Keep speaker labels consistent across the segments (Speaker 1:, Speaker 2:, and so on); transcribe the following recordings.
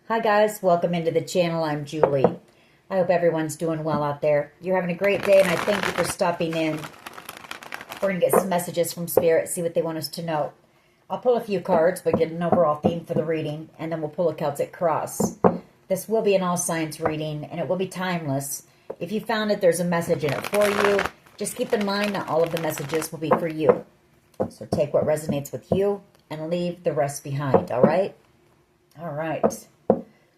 Speaker 1: Hi guys, welcome into the channel. I'm Julie. I hope everyone's doing well out there. You're having a great day and I thank you for stopping in. We're going to get some messages from Spirit, see what they want us to know. I'll pull a few cards, but get an overall theme for the reading, and then we'll pull a Celtic cross. This will be an all signs reading and it will be timeless. If you found it, there's a message in it for you. Just keep in mind that all of the messages will be for you. So take what resonates with you and leave the rest behind, all right? All right.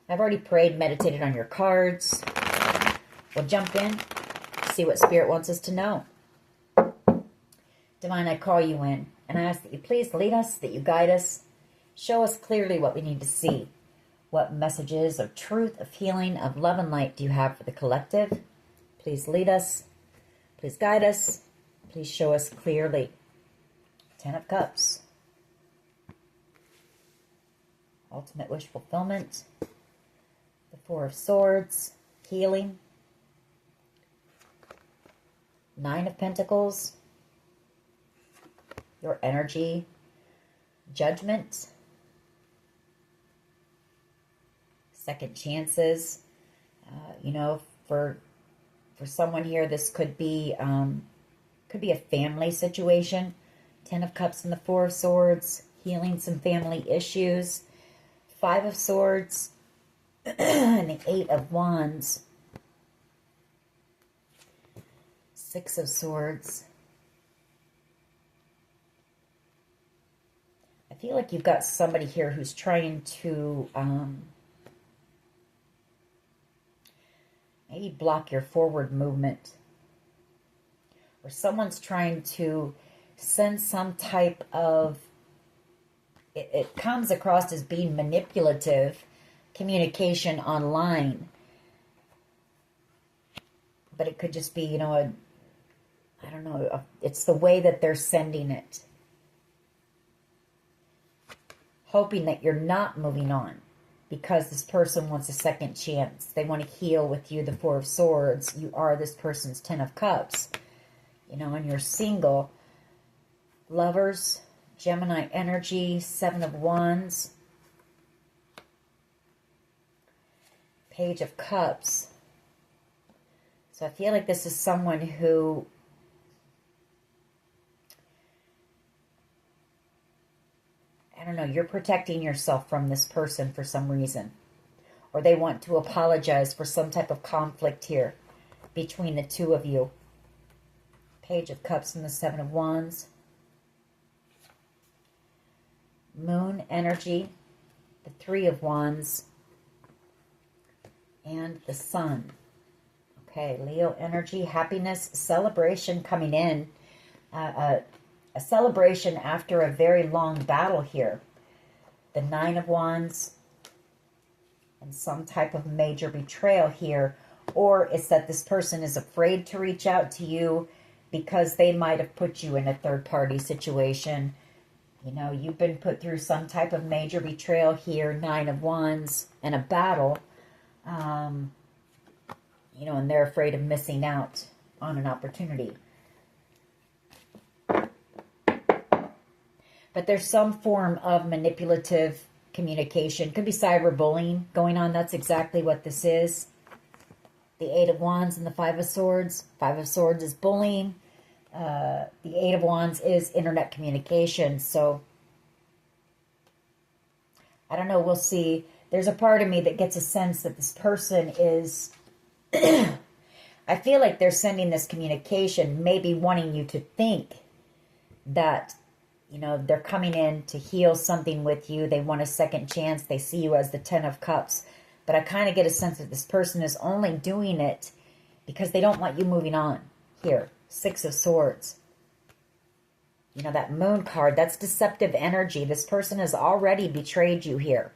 Speaker 1: I've already prayed, meditated on your cards. We'll jump in, see what Spirit wants us to know. Divine, I call you in, and I ask that you please lead us, that you guide us. Show us clearly what we need to see. What messages of truth, of healing, of love and light do you have for the collective? Please lead us. Please guide us. Please show us clearly. Ten of Cups. Ultimate wish fulfillment. The Four of Swords. Healing. Nine of Pentacles. Your energy. Judgment. Second chances. For someone here, this could be a family situation. Ten of Cups and the Four of Swords, healing some family issues. Five of Swords and the Eight of Wands. Six of Swords. I feel like you've got somebody here who's trying to maybe block your forward movement. Or someone's trying to send some type of, it comes across as being manipulative communication online. But it could just be, it's the way that they're sending it. Hoping that you're not moving on because this person wants a second chance. They want to heal with you, the Four of Swords. You are this person's Ten of Cups. And you're single. Lovers, Gemini energy, Seven of Wands, Page of Cups. So I feel like this is someone who you're protecting yourself from this person for some reason. Or they want to apologize for some type of conflict here between the two of you. Page of Cups and the Seven of Wands. Moon energy, the Three of Wands, and the Sun. Okay, Leo energy, happiness, celebration coming in. A celebration after a very long battle here. The Nine of Wands, and some type of major betrayal here. Or it's that this person is afraid to reach out to you because they might have put you in a third-party situation. You've been put through some type of major betrayal here, Nine of Wands, and a battle. And they're afraid of missing out on an opportunity. But there's some form of manipulative communication. Could be cyberbullying going on. That's exactly what this is. The Eight of Wands and the Five of Swords. Five of Swords is bullying. The Eight of Wands is internet communication. So, I don't know. We'll see. There's a part of me that gets a sense that this person is... I feel like they're sending this communication, maybe wanting you to think that, they're coming in to heal something with you. They want a second chance. They see you as the Ten of Cups. But I kind of get a sense that this person is only doing it because they don't want you moving on. Here, Six of Swords. That Moon card, that's deceptive energy. This person has already betrayed you here.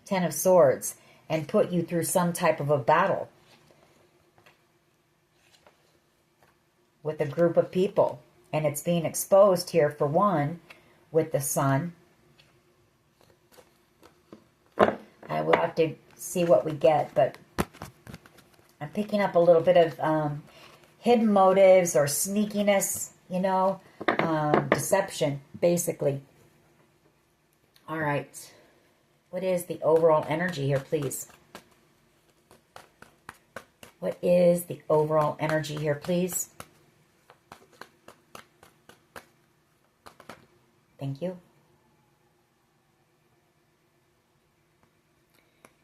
Speaker 1: Ten of Swords. And put you through some type of a battle. With a group of people. And it's being exposed here for one with the Sun. I will have to see what we get, but I'm picking up a little bit of hidden motives or sneakiness, deception, basically. All right. What is the overall energy here, please? What is the overall energy here, please? Thank you.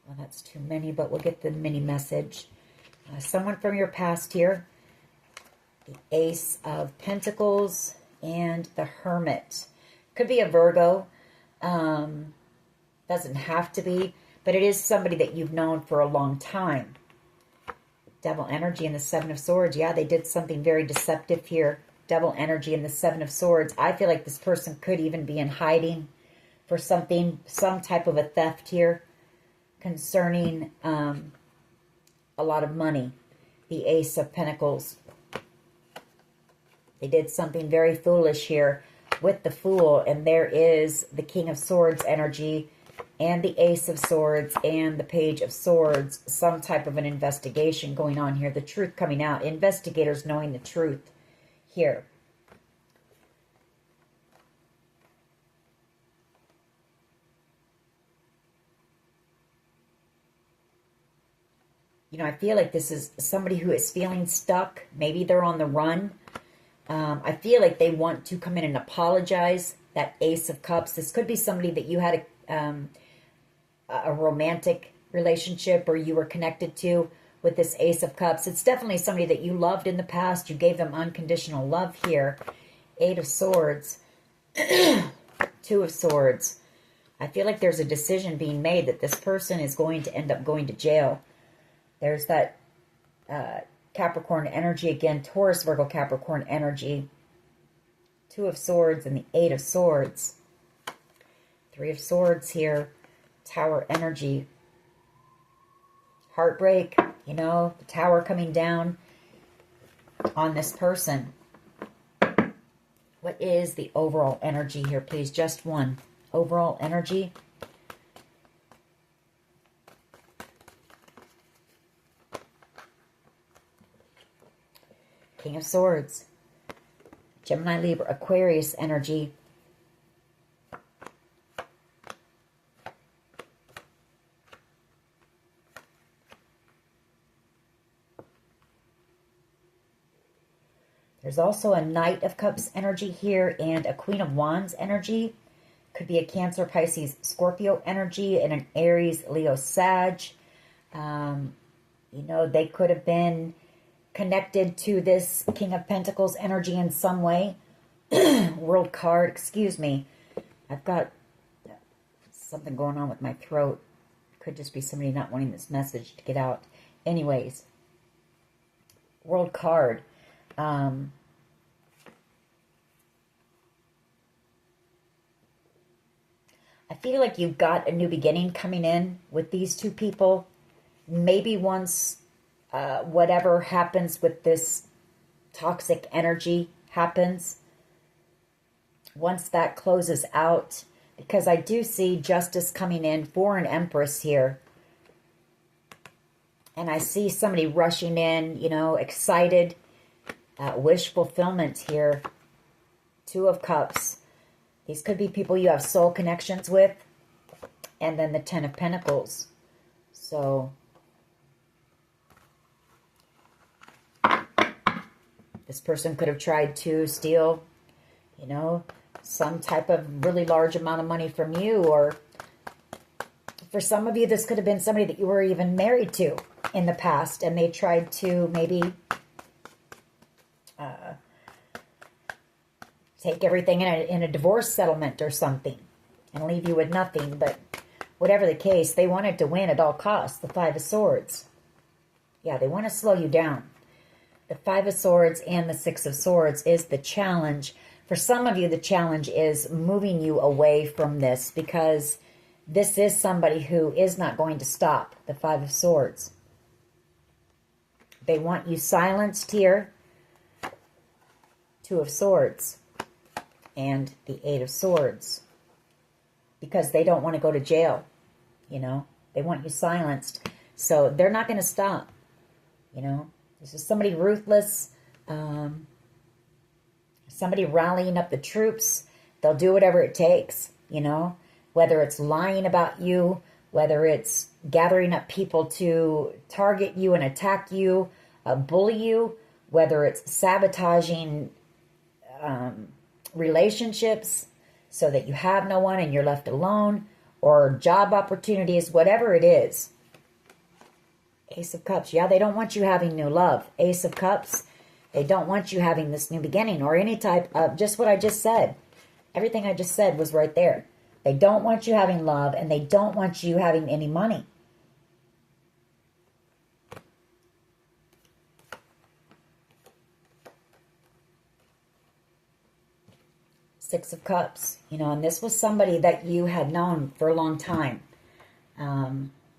Speaker 1: Well, that's too many, but we'll get the mini message. Someone from your past here. The Ace of Pentacles and the Hermit. Could be a Virgo. Doesn't have to be, but it is somebody that you've known for a long time. Devil energy and the Seven of Swords. Yeah, they did something very deceptive here. Devil energy and the Seven of Swords. I feel like this person could even be in hiding for something, some type of a theft here concerning a lot of money. The Ace of Pentacles. They did something very foolish here with the Fool, and there is the King of Swords energy and the Ace of Swords and the Page of Swords. Some type of an investigation going on here. The truth coming out. Investigators knowing the truth here. You know, I feel like this is somebody who is feeling stuck. Maybe they're on the run. I feel like they want to come in and apologize. That Ace of Cups. This could be somebody that you had a romantic relationship or you were connected to with this Ace of Cups. It's definitely somebody that you loved in the past. You gave them unconditional love here. Eight of Swords. Two of Swords. I feel like there's a decision being made that this person is going to end up going to jail. There's that Capricorn energy again. Taurus, Virgo, Capricorn energy. Two of Swords and the Eight of Swords. Three of Swords here. Tower energy. Heartbreak. You know, the tower coming down on this person. What is the overall energy here, please? Just one. Overall energy. King of Swords. Gemini, Libra, Aquarius energy. There's also a Knight of Cups energy here and a Queen of Wands energy. Could be a Cancer, Pisces, Scorpio energy and an Aries, Leo, Sag. You know, they could have been connected to this King of Pentacles energy in some way. World card, excuse me. I've got something going on with my throat. Could just be somebody not wanting this message to get out. Anyways, World card. I feel like you've got a new beginning coming in with these two people. Maybe once whatever happens with this toxic energy happens, once that closes out, because I do see justice coming in for an Empress here. And I see somebody rushing in, you know, excited, wish fulfillment here. Two of Cups. These could be people you have soul connections with. And then the Ten of Pentacles. So this person could have tried to steal, you know, some type of really large amount of money from you. Or for some of you, this could have been somebody that you were even married to in the past. And they tried to maybe take everything in a divorce settlement or something and leave you with nothing. But whatever the case, they wanted to win at all costs. The Five of Swords. Yeah, they want to slow you down. The Five of Swords and the Six of Swords is the challenge. For some of you, the challenge is moving you away from this, because this is somebody who is not going to stop. The Five of Swords. They want you silenced here. Two of Swords and the Eight of Swords, because they don't want to go to jail. You know, they want you silenced, so they're not going to stop. You know, this is somebody ruthless, somebody rallying up the troops. They'll do whatever it takes. You know, whether it's lying about you, whether it's gathering up people to target you and attack you, bully you, whether it's sabotaging relationships so that you have no one and you're left alone, or job opportunities, whatever it is. Ace of Cups. Yeah, they don't want you having new love. Ace of Cups. They don't want you having this new beginning or any type of, just what I just said. Everything I just said was right there. They don't want you having love, and they don't want you having any money. Six of Cups. You know, and this was somebody that you had known for a long time.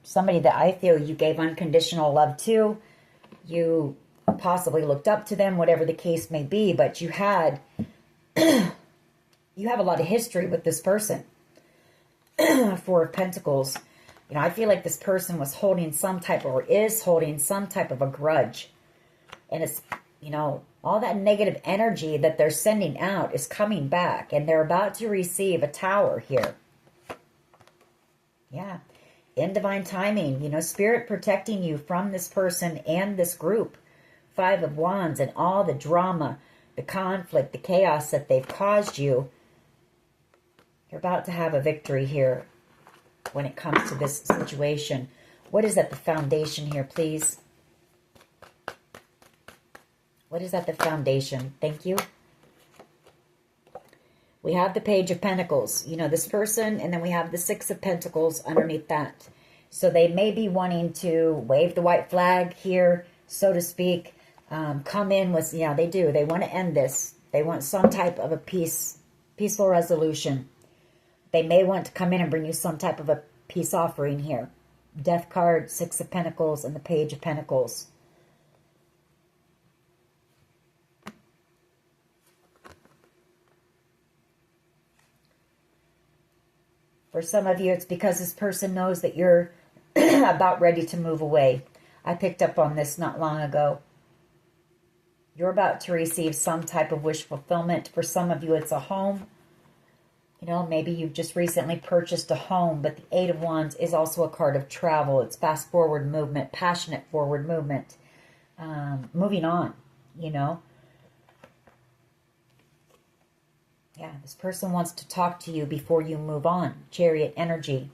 Speaker 1: Somebody that I feel you gave unconditional love to. You possibly looked up to them, whatever the case may be, but you had, you have a lot of history with this person. Four of Pentacles. You know, I feel like this person was holding some type, or is holding some type of a grudge. And it's, you know, all that negative energy that they're sending out is coming back, and they're about to receive a Tower here. Yeah. In divine timing, you know, Spirit protecting you from this person and this group. Five of Wands and all the drama, the conflict, the chaos that they've caused you. You're about to have a victory here when it comes to this situation. What is at the foundation here, please? What is at the foundation? Thank you. We have the Page of Pentacles. You know, this person, and then we have the Six of Pentacles underneath that. So they may be wanting to wave the white flag here, so to speak. Come in with, yeah, they do. They want to end this. They want some type of a peaceful resolution. They may want to come in and bring you some type of a peace offering here. Death card, Six of Pentacles, and the Page of Pentacles. For some of you, it's because this person knows that you're about ready to move away. I picked up on this not long ago. You're about to receive some type of wish fulfillment. For some of you, it's a home. You know, maybe you've just recently purchased a home, but the Eight of Wands is also a card of travel. It's fast forward movement, passionate forward movement. Moving on, you know. Yeah, this person wants to talk to you before you move on. Chariot energy.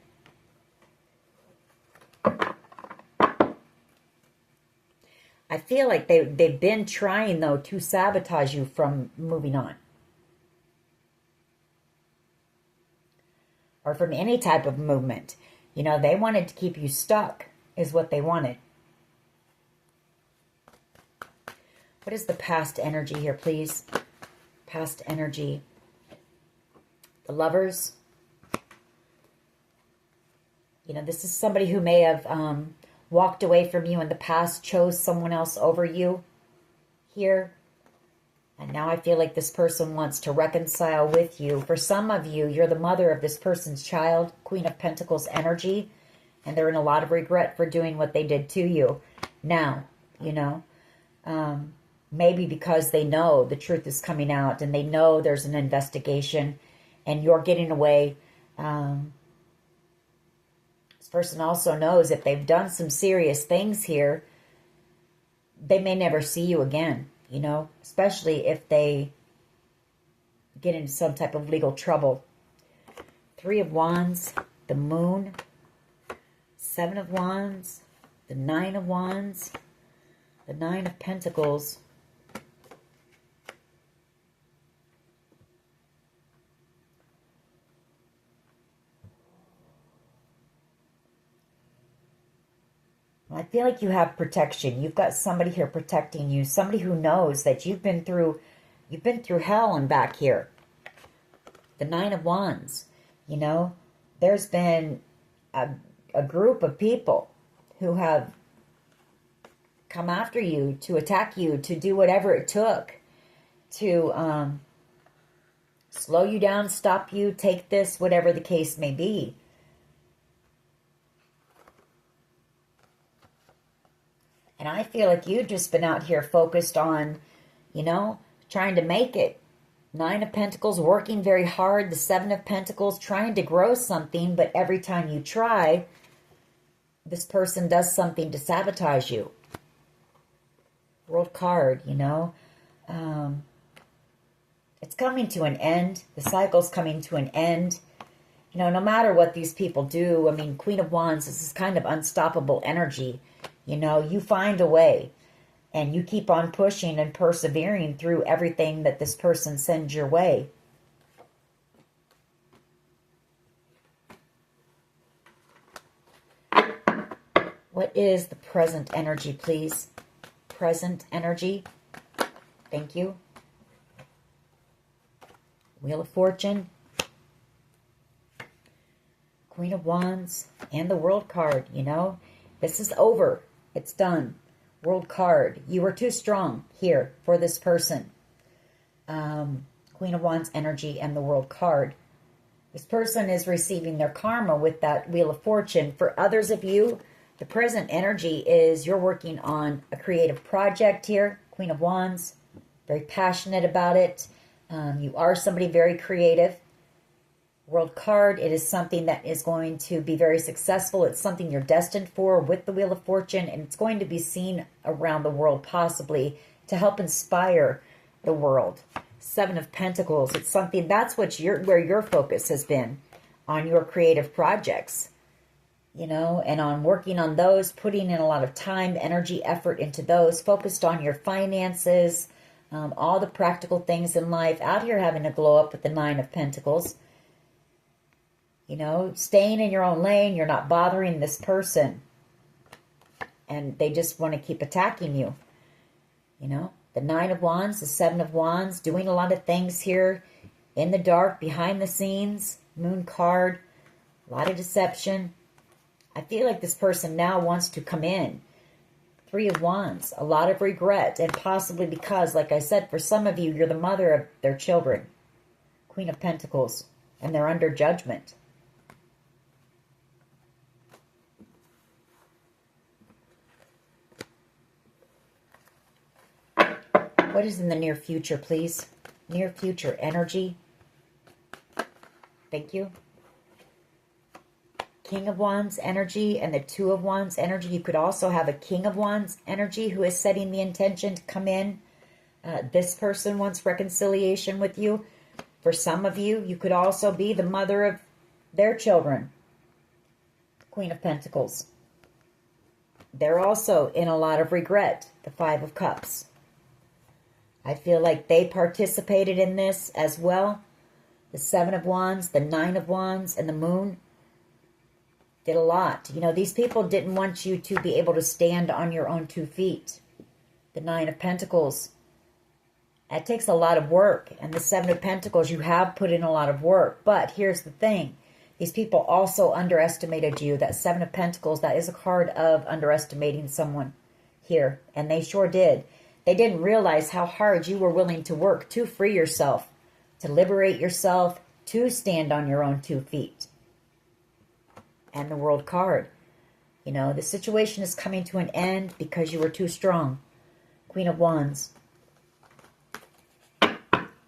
Speaker 1: I feel like they've been trying, though, to sabotage you from moving on. Or from any type of movement. You know, they wanted to keep you stuck, is what they wanted. What is the past energy here, please? Past energy. The Lovers. You know, this is somebody who may have walked away from you in the past, chose someone else over you here. And now I feel like this person wants to reconcile with you. For some of you, you're the mother of this person's child, Queen of Pentacles energy, and they're in a lot of regret for doing what they did to you. Now, you know, maybe because they know the truth is coming out and they know there's an investigation and you're getting away. This person also knows if they've done some serious things here, they may never see you again, you know, especially if they get into some type of legal trouble. Three of Wands, the Moon, Seven of Wands, the Nine of Wands, the Nine of Pentacles. I feel like you have protection. You've got somebody here protecting you. Somebody who knows that you've been through hell and back here. The Nine of Wands. You know, there's been a group of people who have come after you, to attack you, to do whatever it took to slow you down, stop you, take this, whatever the case may be. And I feel like you've just been out here focused on, you know, trying to make it. Nine of Pentacles, working very hard. The Seven of Pentacles, trying to grow something, but every time you try, this person does something to sabotage you. World card, you know. It's coming to an end. The cycle's coming to an end. You know, no matter what these people do, I mean, Queen of Wands, this is kind of unstoppable energy. You know, you find a way. And you keep on pushing and persevering through everything that this person sends your way. What is the present energy, please? Present energy. Thank you. Wheel of Fortune. Queen of Wands. And the World card, you know. This is over. It's done. World card. You were too strong here for this person. Queen of Wands energy and the World card. This person is receiving their karma with that Wheel of Fortune. For others of you, the present energy is you're working on a creative project here. Queen of Wands. Very passionate about it. You are somebody very creative. World card, it is something that is going to be very successful. It's something you're destined for with the Wheel of Fortune, and it's going to be seen around the world possibly to help inspire the world. Seven of Pentacles, it's something that's what where your focus has been on your creative projects, you know, and on working on those, putting in a lot of time, energy, effort into those, focused on your finances, all the practical things in life. Out here having to glow up with the Nine of Pentacles. You know, staying in your own lane, you're not bothering this person. And they just want to keep attacking you. You know, the Nine of Wands, the Seven of Wands, doing a lot of things here in the dark, behind the scenes. Moon card, a lot of deception. I feel like this person now wants to come in. Three of Wands, a lot of regret. And possibly because, like I said, for some of you, you're the mother of their children. Queen of Pentacles, and they're under judgment. What is in the near future, please? Near future energy. Thank you. King of Wands energy and the Two of Wands energy. You could also have a King of Wands energy who is setting the intention to come in. This person wants reconciliation with you. For some of you, you could also be the mother of their children. Queen of Pentacles. They're also in a lot of regret. The Five of Cups. I feel like they participated in this as well. The Seven of Wands, the Nine of Wands, and the Moon did a lot. You know, these people didn't want you to be able to stand on your own 2 feet. The Nine of Pentacles. That takes a lot of work. And the Seven of Pentacles, you have put in a lot of work. But here's the thing. These people also underestimated you. That Seven of Pentacles, that is a card of underestimating someone here. And they sure did. They didn't realize how hard you were willing to work to free yourself, to liberate yourself, to stand on your own 2 feet. And the World card. You know, the situation is coming to an end because you were too strong. Queen of Wands.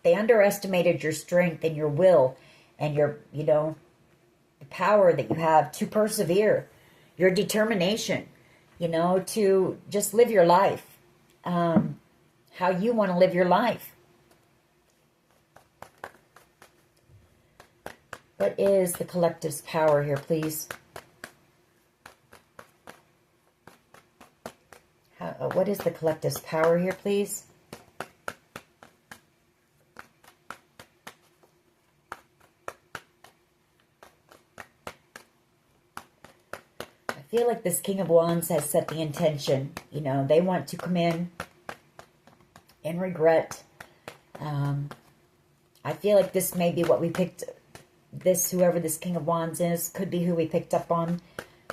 Speaker 1: They underestimated your strength and your will and your, you know, the power that you have to persevere. Your determination, you know, to just live your life. How you want to live your life. What is the collective's power here, please? What is the collective's power here, please? I feel like this King of Wands has set the intention. You know, they want to come in regret. I feel like this may be what we picked. This, whoever this King of Wands is, could be who we picked up on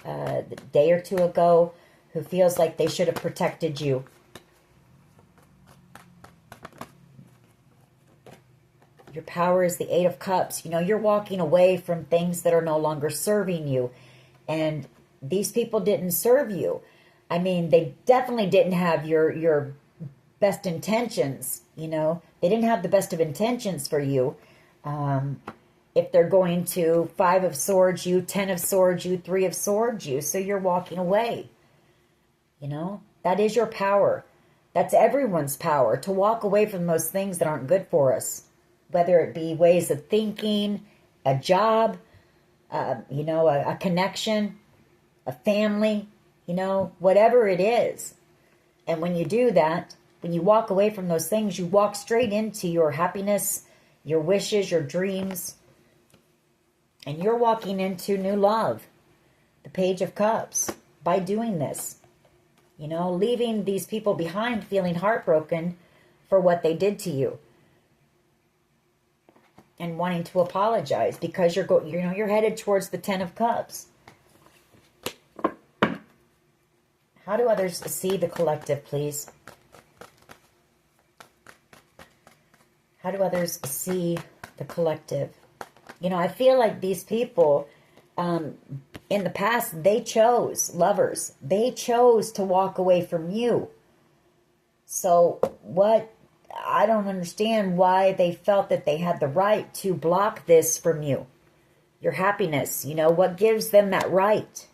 Speaker 1: a day or two ago, who feels like they should have protected you. Your power is the Eight of Cups. You know, you're walking away from things that are no longer serving you. And these people didn't serve you. I mean, they definitely didn't have your best intentions, you know. They didn't have the best of intentions for you. If they're going to 5 of Swords you, 10 of Swords you, 3 of Swords you, so you're walking away. You know, that is your power. That's everyone's power, to walk away from those things that aren't good for us. Whether it be ways of thinking, a job, you know, a connection, a family, you know, whatever it is. And when you do that, when you walk away from those things, you walk straight into your happiness, your wishes, your dreams. And you're walking into new love, the Page of Cups, by doing this. You know, leaving these people behind feeling heartbroken for what they did to you. And wanting to apologize because you're headed towards the 10 of Cups. How do others see the collective, please? How do others see the collective? You know, I feel like these people, in the past, they chose, lovers, they chose to walk away from you. So I don't understand why they felt that they had the right to block this from you. Your happiness, you know, what gives them that right?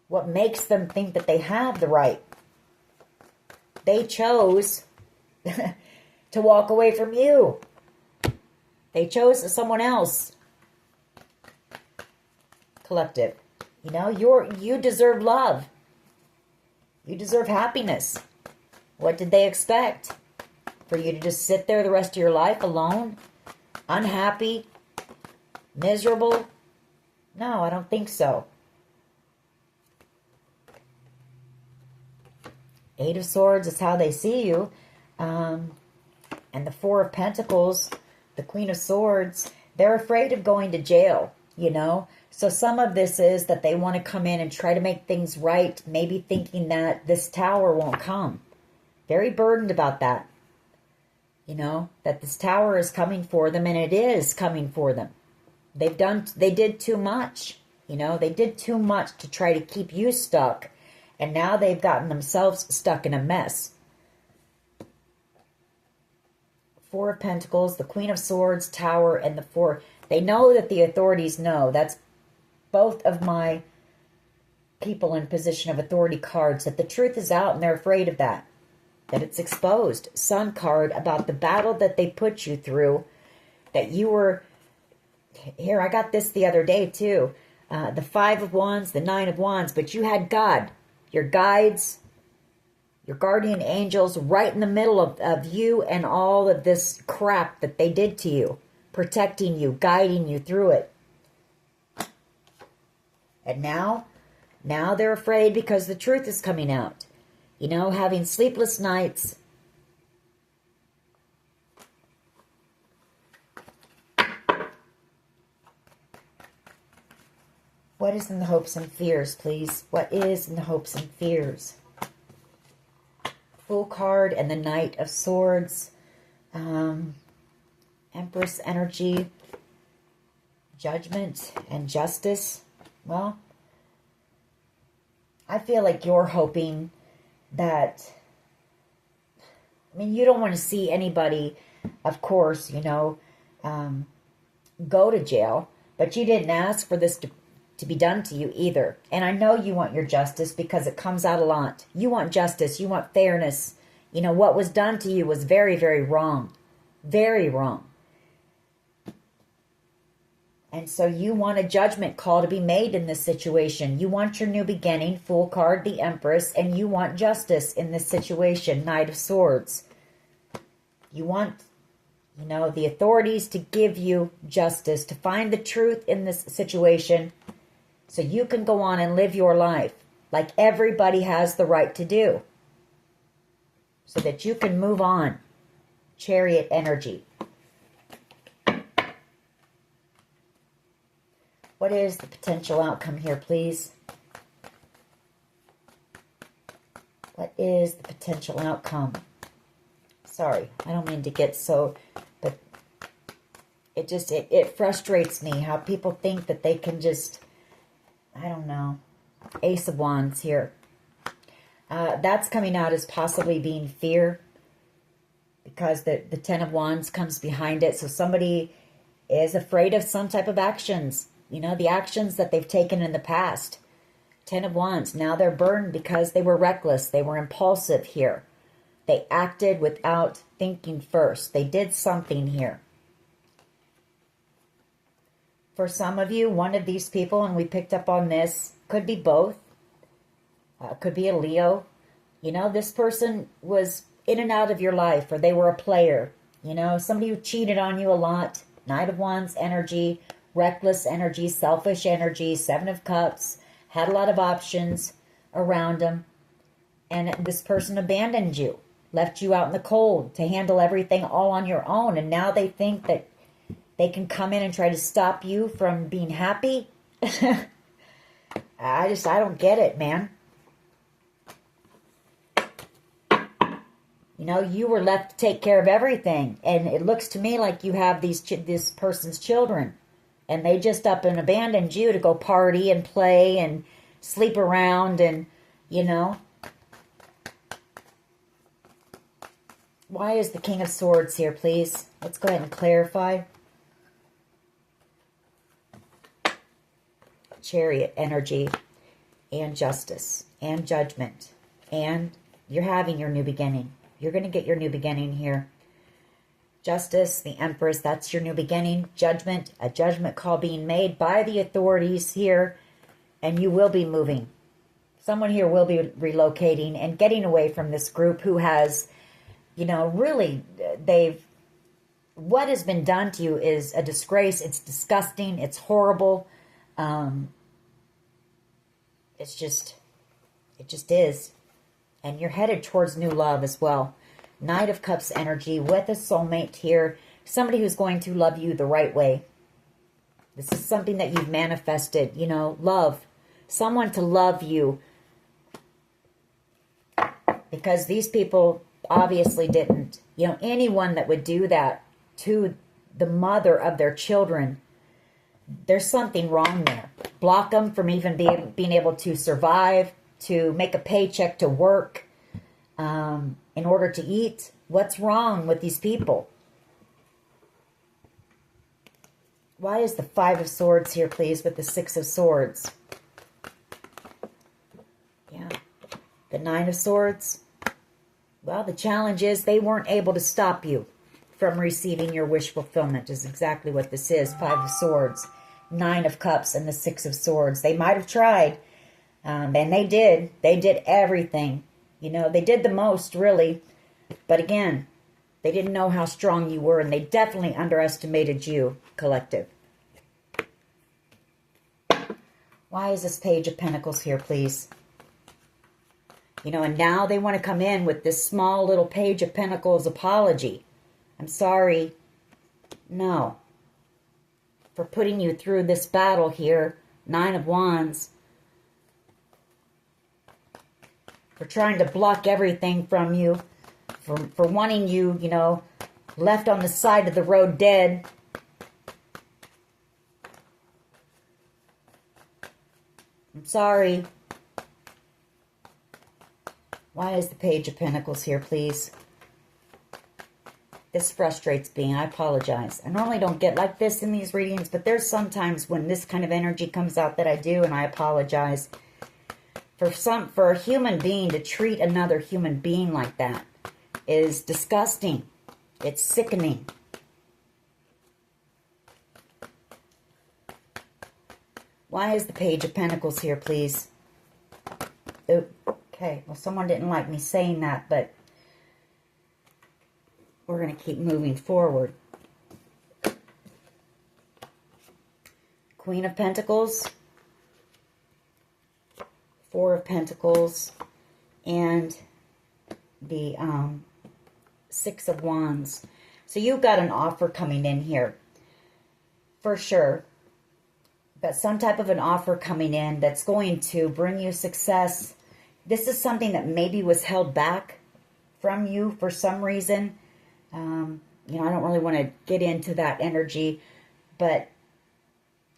Speaker 1: What makes them think that they have the right? They chose to walk away from you. They chose someone else. Collective. You know, you deserve love. You deserve happiness. What did they expect? For you to just sit there the rest of your life alone? Unhappy? Miserable? No, I don't think so. 8 of Swords is how they see you. And the 4 of Pentacles, the Queen of Swords, they're afraid of going to jail, you know. So some of this is that they want to come in and try to make things right, maybe thinking that this tower won't come. Very burdened about that. You know, that this tower is coming for them, and it is coming for them. They did too much. You know, they did too much to try to keep you stuck. And now they've gotten themselves stuck in a mess. 4 of Pentacles, the Queen of Swords, Tower, and the 4. They know that the authorities know. That's both of my people in position of authority cards, that the truth is out and they're afraid of that. That it's exposed. Sun card, about the battle that they put you through. That you were... Here, I got this the other day too. The 5 of Wands, the 9 of Wands. But you had God, your guides, your guardian angels right in the middle of you and all of this crap that they did to you. Protecting you, guiding you through it. And now they're afraid because the truth is coming out. You know, having sleepless nights. What is in the hopes and fears, please? What is in the hopes and fears? Fool card and the Knight of Swords. Empress energy. Judgment and justice. Well, I feel like you're hoping that... I mean, you don't want to see anybody, of course, you know, go to jail. But you didn't ask for this to be done to you either. And I know you want your justice because it comes out a lot. You want justice. You want fairness. You know, what was done to you was very, very wrong. Very wrong. And so you want a judgment call to be made in this situation. You want your new beginning, Fool card, the Empress, and you want justice in this situation, Knight of Swords. You want, you know, the authorities to give you justice, to find the truth in this situation so you can go on and live your life like everybody has the right to do. So that you can move on. Chariot energy. What is the potential outcome here, please? What is the potential outcome? Sorry, I don't mean to get so... But it just, it frustrates me how people think that they can just... I don't know. Ace of Wands here. That's coming out as possibly being fear. because the Ten of Wands comes behind it. So somebody is afraid of some type of actions, you know, the actions that they've taken in the past. Ten of Wands, now they're burned because they were reckless. They were impulsive here. They acted without thinking first. They did something here. For some of you, one of these people, and we picked up on this, could be both. Could be a Leo. You know, this person was in and out of your life, or they were a player. You know, somebody who cheated on you a lot. Knight of Wands energy, reckless energy, selfish energy, Seven of Cups, had a lot of options around them. And this person abandoned you, left you out in the cold to handle everything all on your own. And now they think that they can come in and try to stop you from being happy. I don't get it, man. You know, you were left to take care of everything. And it looks to me like you have this person's children. And they just up and abandoned you to go party and play and sleep around and, you know. Why is the King of Swords here, please? Let's go ahead and clarify. Chariot energy and justice and judgment. And you're having your new beginning. You're going to get your new beginning here. Justice, the Empress, that's your new beginning. Judgment, a judgment call being made by the authorities here. And you will be moving. Someone here will be relocating and getting away from this group who has, you know, really, what has been done to you is a disgrace. It's disgusting. It's horrible. It just is. And you're headed towards new love as well. Knight of Cups energy with a soulmate here. Somebody who's going to love you the right way. This is something that you've manifested, you know, love. Someone to love you. Because these people obviously didn't. You know, anyone that would do that to the mother of their children, there's something wrong there. Block them from even being able to survive, to make a paycheck to work, in order to eat. What's wrong with these people? Why is the Five of Swords here, please, with the Six of Swords? Yeah. The Nine of Swords. Well, the challenge is they weren't able to stop you from receiving your wish fulfillment, is exactly what this is. Five of Swords, Nine of Cups, and the Six of Swords. They might have tried, and they did. They did everything. You know, they did the most, really. But again, they didn't know how strong you were, and they definitely underestimated you, collective. Why is this Page of Pentacles here, please? You know, and now they want to come in with this small little Page of Pentacles apology. I'm sorry. No. For putting you through this battle here. Nine of Wands. For trying to block everything from you. For wanting you, you know, left on the side of the road dead. I'm sorry. Why is the Page of Pentacles here, please? This frustrates me. I apologize. I normally don't get like this in these readings, but there's sometimes when this kind of energy comes out that I do, and I apologize. For a human being to treat another human being like that is disgusting. It's sickening. Why is the Page of Pentacles here, please? Okay, well, someone didn't like me saying that, but we're going to keep moving forward. Queen of Pentacles, Four of Pentacles, and the Six of Wands. So you've got an offer coming in here, for sure. But some type of an offer coming in that's going to bring you success. This is something that maybe was held back from you for some reason. You know, I don't really want to get into that energy, but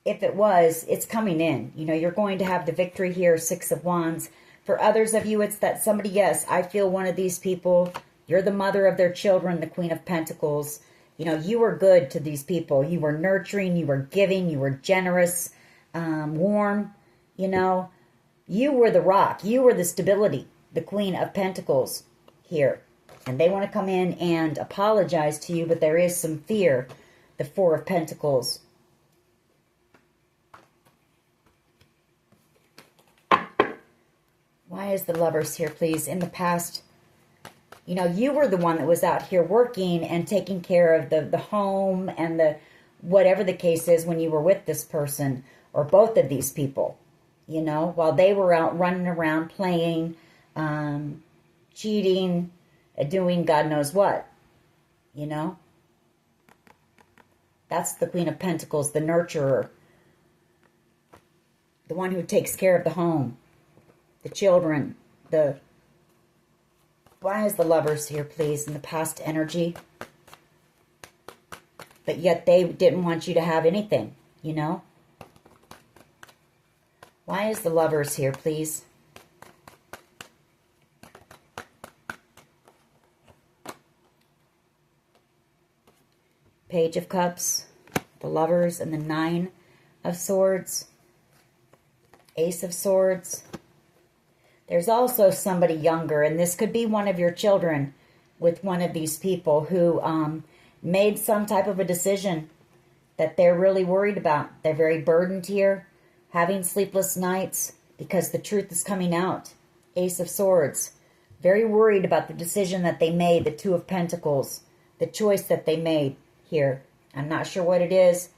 Speaker 1: if it was, it's coming in. You know, you're going to have the victory here, Six of Wands. For others of you, it's that somebody, yes, I feel one of these people You're the mother of their children, the Queen of Pentacles. You know, you were good to these people. You were nurturing, you were giving, you were generous, warm. You know, you were the rock. You were the stability, the Queen of Pentacles here. And they want to come in and apologize to you, but there is some fear. The Four of Pentacles. Why is the Lovers here, please? In the past, you know, you were the one that was out here working and taking care of the home and the whatever the case is when you were with this person or both of these people, you know, while they were out running around playing, cheating, doing God knows what, you know. That's the Queen of Pentacles, the nurturer, the one who takes care of the home, the children, the... Why is the Lovers here, please, in the past energy? But yet they didn't want you to have anything, you know? Why is the Lovers here, please? Page of Cups, the Lovers, and the Nine of Swords, Ace of Swords. There's also somebody younger, and this could be one of your children with one of these people who made some type of a decision that they're really worried about. They're very burdened here, having sleepless nights because the truth is coming out. Ace of Swords. Very worried about the decision that they made, the Two of Pentacles, the choice that they made here. I'm not sure what it is.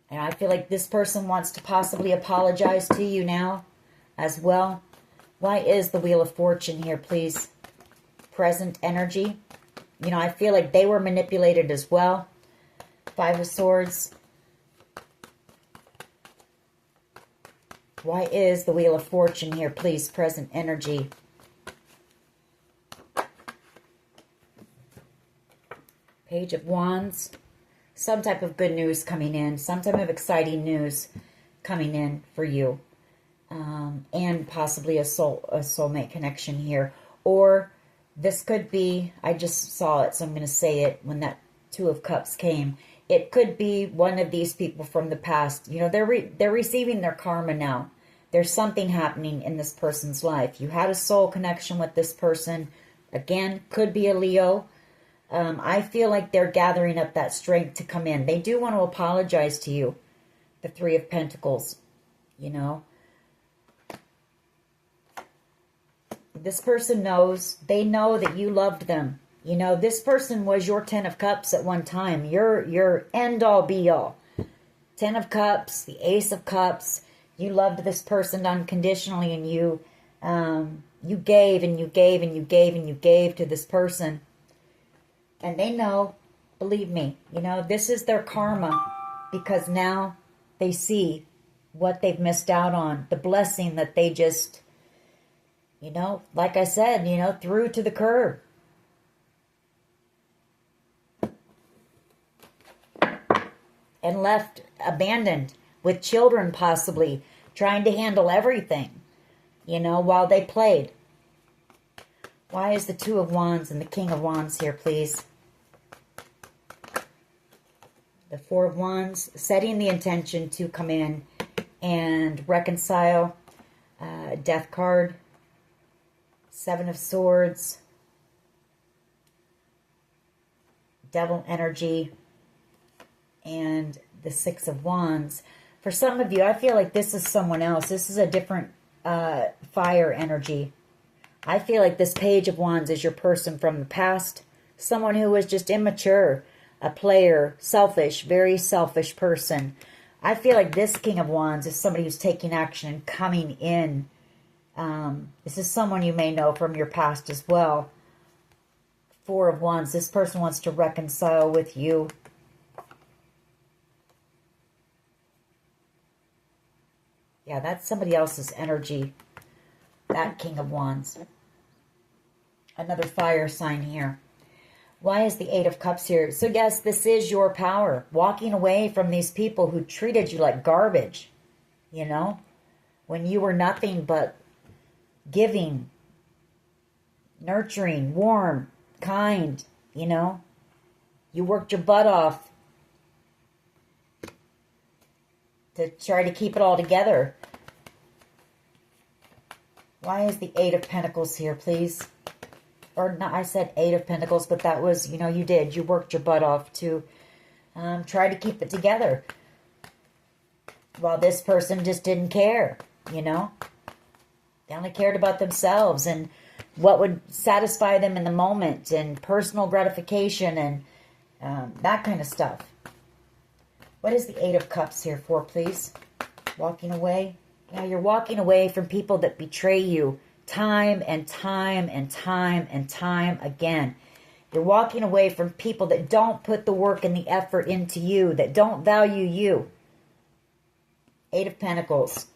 Speaker 1: And I feel like this person wants to possibly apologize to you now as well. Why is the Wheel of Fortune here, please? Present energy. You know, I feel like they were manipulated as well. Five of Swords. Why is the Wheel of Fortune here, please? Present energy. Page of Wands. Some type of good news coming in. Some type of exciting news coming in for you. And possibly a soulmate connection here. Or this could be, I just saw it, so I'm going to say it when that Two of Cups came. It could be one of these people from the past. You know, they're receiving their karma now. There's something happening in this person's life. You had a soul connection with this person. Again, could be a Leo. I feel like they're gathering up that strength to come in. They do want to apologize to you. The Three of Pentacles, you know. This person knows, they know that you loved them. You know, this person was your Ten of Cups at one time. Your end-all, be-all. Ten of Cups, the Ace of Cups. You loved this person unconditionally, and you gave and you gave and you gave and you gave to this person. And they know, believe me, you know, this is their karma, because now they see what they've missed out on. The blessing that they just... You know, like I said, you know, threw to the curb. And left abandoned with children possibly, trying to handle everything, you know, while they played. Why is the Two of Wands and the King of Wands here, please? The Four of Wands, setting the intention to come in and reconcile. Death card. Seven of Swords, Devil energy, and the Six of Wands. For some of you, I feel like this is someone else. This is a different fire energy. I feel like this Page of Wands is your person from the past. Someone who was just immature, a player, selfish, very selfish person. I feel like this King of Wands is somebody who's taking action and coming in. This is someone you may know from your past as well. Four of Wands. This person wants to reconcile with you. Yeah, that's somebody else's energy. That King of Wands. Another fire sign here. Why is the Eight of Cups here? So yes, this is your power. Walking away from these people who treated you like garbage. You know? When you were nothing but giving, nurturing, warm, kind, you know. You worked your butt off to try to keep it all together. Why is the Eight of Pentacles here, please? Or not, I said Eight of Pentacles, but that was, you know, you did. You worked your butt off to try to keep it together. While this person just didn't care, you know. They only cared about themselves and what would satisfy them in the moment and personal gratification and that kind of stuff. What is the Eight of Cups here for, please? Walking away. Yeah, you're walking away from people that betray you time and time and time and time again. You're walking away from people that don't put the work and the effort into you, that don't value you. Eight of Pentacles.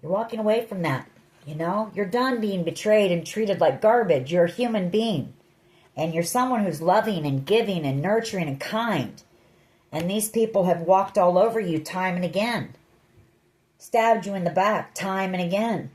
Speaker 1: You're walking away from that, you know? You're done being betrayed and treated like garbage. You're a human being. And you're someone who's loving and giving and nurturing and kind. And these people have walked all over you time and again. Stabbed you in the back time and again.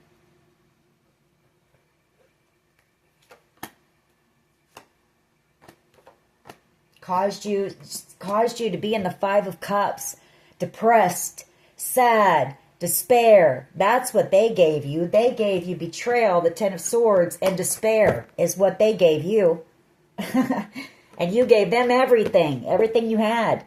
Speaker 1: Caused you to be in the Five of Cups. Depressed, sad, despair. That's what they gave you. They gave you betrayal, the Ten of Swords, and despair is what they gave you. And you gave them everything. Everything you had.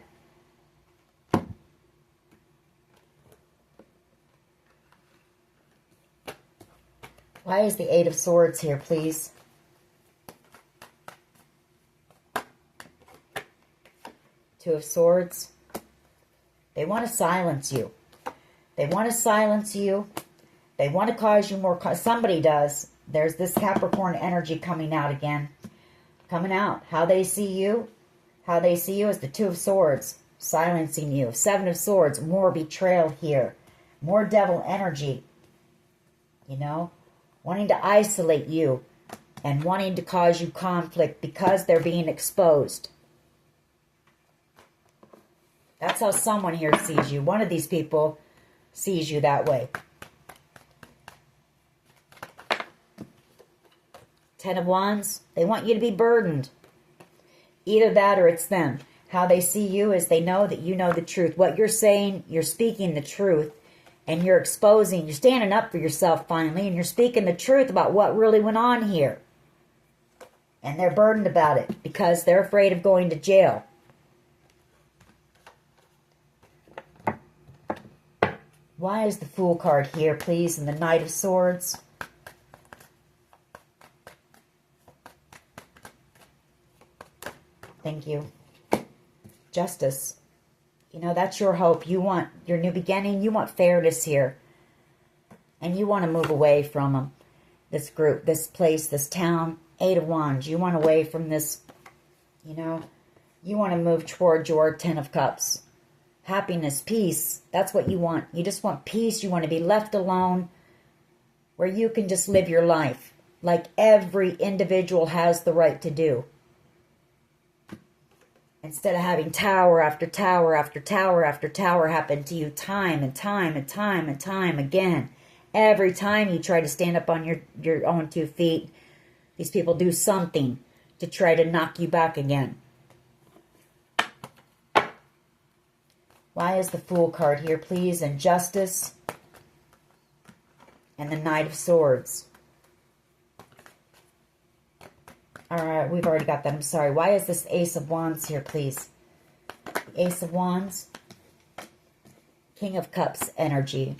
Speaker 1: Why is the Eight of Swords here, please? Two of Swords. They want to silence you. They want to silence you. They want to cause you more... Somebody does. There's this Capricorn energy coming out again. Coming out. How they see you. How they see you is the Two of Swords. Silencing you. Seven of Swords. More betrayal here. More devil energy. You know? Wanting to isolate you. And wanting to cause you conflict because they're being exposed. That's how someone here sees you. One of these people sees you that way. Ten of Wands. They want you to be burdened. Either that or it's them. How they see you is they know that you know the truth. What you're saying, you're speaking the truth. And you're exposing, you're standing up for yourself finally. And you're speaking the truth about what really went on here. And they're burdened about it because they're afraid of going to jail. Why is the Fool card here, please, and the Knight of Swords? Thank you. Justice. You know, that's your hope. You want your new beginning. You want fairness here. And you want to move away from them. This group, this place, this town. Eight of Wands. You want away from this, you know. You want to move toward your Ten of Cups. Happiness, peace. That's what you want. You just want peace. You want to be left alone where you can just live your life like every individual has the right to do. Instead of having tower after tower after tower after tower happen to you time and time and time and time again. Every time you try to stand up on your own 2 feet, these people do something to try to knock you back again. Why is the Fool card here, please? And Justice. And the Knight of Swords. Alright, we've already got that. I'm sorry. Why is this Ace of Wands here, please? The Ace of Wands. King of Cups energy.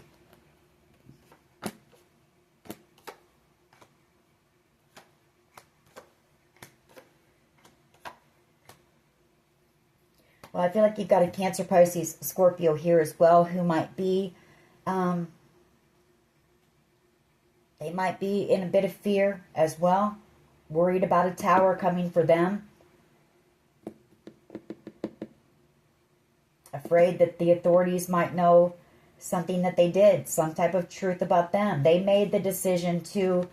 Speaker 1: Well, I feel like you've got a Cancer, Pisces, Scorpio here as well who might be, they might be in a bit of fear as well. Worried about a tower coming for them. Afraid that the authorities might know something that they did. Some type of truth about them. They made the decision to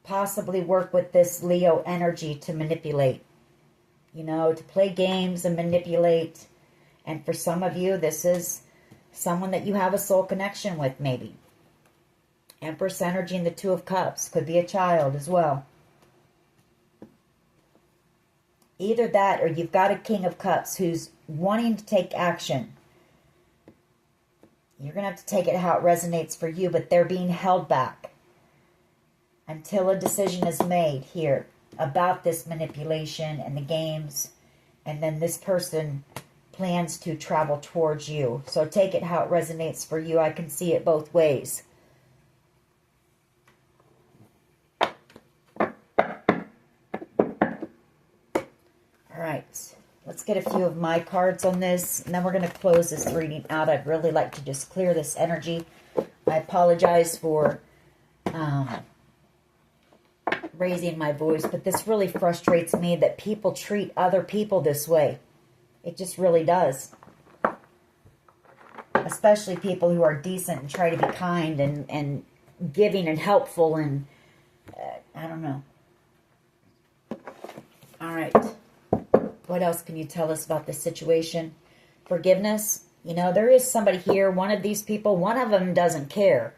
Speaker 1: possibly work with this Leo energy to manipulate. You know, to play games and manipulate. And for some of you, this is someone that you have a soul connection with, maybe. Empress energy and the Two of Cups. Could be a child as well. Either that or you've got a King of Cups who's wanting to take action. You're going to have to take it how it resonates for you, but they're being held back until a decision is made here about this manipulation and the games. And then this person plans to travel towards you. So take it how it resonates for you. I can see it both ways. Alright, let's get a few of my cards on this, and then we're going to close this reading out. I'd really like to just clear this energy. I apologize for raising my voice, but this really frustrates me that people treat other people this way. It just really does. Especially people who are decent and try to be kind and giving and helpful and I don't know. Alright. What else can you tell us about this situation? Forgiveness. You know, there is somebody here, one of these people, one of them doesn't care.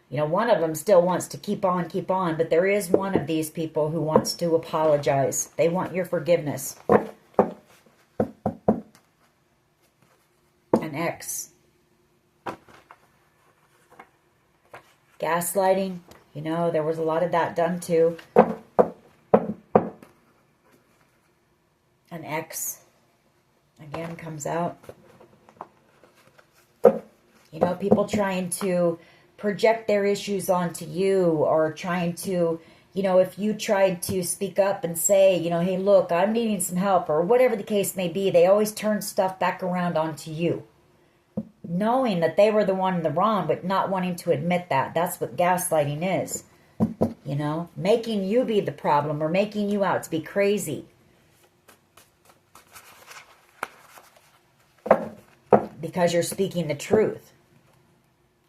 Speaker 1: You know, one of them still wants to keep on, but there is one of these people who wants to apologize. They want your forgiveness. An ex. Gaslighting. You know, there was a lot of that done too. An ex. Again, comes out. You know, people trying to project their issues onto you, or trying to, you know, if you tried to speak up and say, you know, hey, look, I'm needing some help, or whatever the case may be, they always turn stuff back around onto you. Knowing that they were the one in the wrong, but not wanting to admit that. That's what gaslighting is. You know, making you be the problem, or making you out to be crazy. Because you're speaking the truth.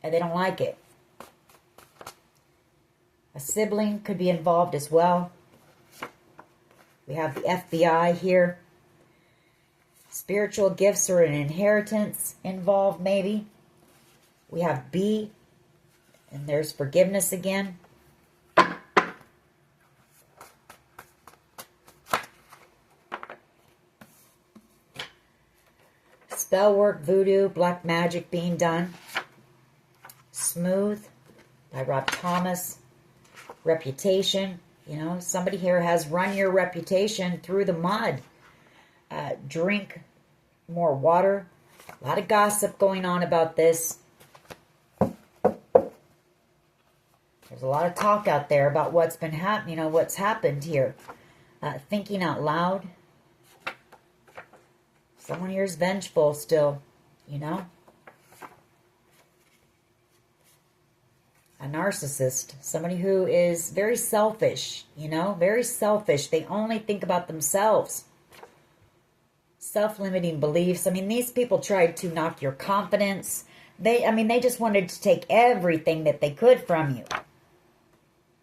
Speaker 1: And they don't like it. A sibling could be involved as well. We have the FBI here. Spiritual gifts or an inheritance involved, maybe. We have B. And there's forgiveness again. Spell work, voodoo, black magic being done. Smooth by Rob Thomas. Reputation. You know, somebody here has run your reputation through the mud. Drink more water. A lot of gossip going on about this. There's a lot of talk out there about what's been happening, you know, what's happened here. Thinking out loud. Someone here is vengeful still, you know. A narcissist. Somebody who is very selfish, you know. Very selfish. They only think about themselves. Self-limiting beliefs. I mean, these people tried to knock your confidence. They just wanted to take everything that they could from you.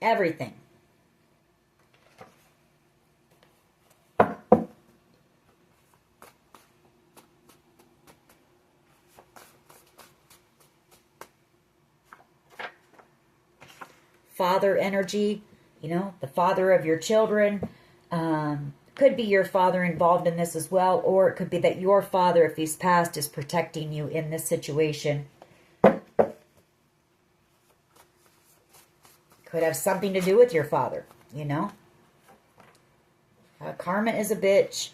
Speaker 1: Everything. Father energy, you know, the father of your children. Could be your father involved in this as well, or it could be that your father, if he's passed, is protecting you in this situation. Could have something to do with your father, you know. Karma is a bitch.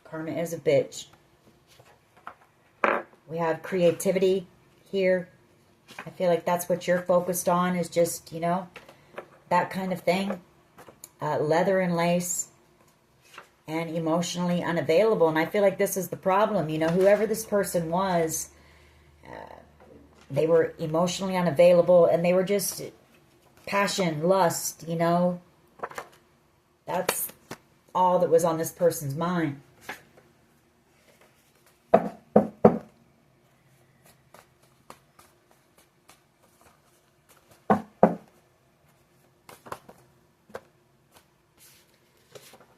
Speaker 1: Karma is a bitch. We have creativity here. I feel like that's what you're focused on, is just, you know, that kind of thing. Leather and lace. And emotionally unavailable. And I feel like this is the problem. You know, whoever this person was, they were emotionally unavailable. And they were just passion, lust, you know. That's all that was on this person's mind.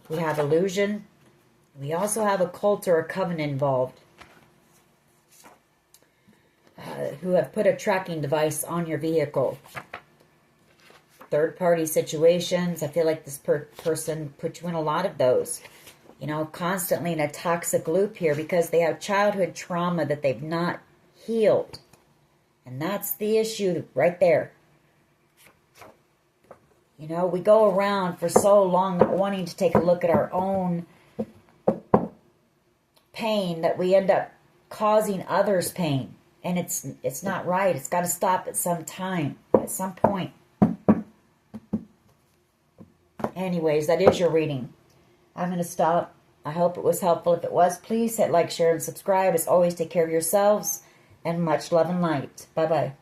Speaker 1: We have illusion. We also have a cult or a covenant involved. who have put a tracking device on your vehicle. Third-party situations. I feel like this person put you in a lot of those. You know, constantly in a toxic loop here because they have childhood trauma that they've not healed. And that's the issue right there. You know, we go around for so long not wanting to take a look at our own pain that we end up causing others pain. And it's not right. It's got to stop at some time, at some point. Anyways, that is your reading. I'm going to stop. I hope it was helpful. If it was, please hit like, share, and subscribe. As always, take care of yourselves, and much love and light. Bye-bye.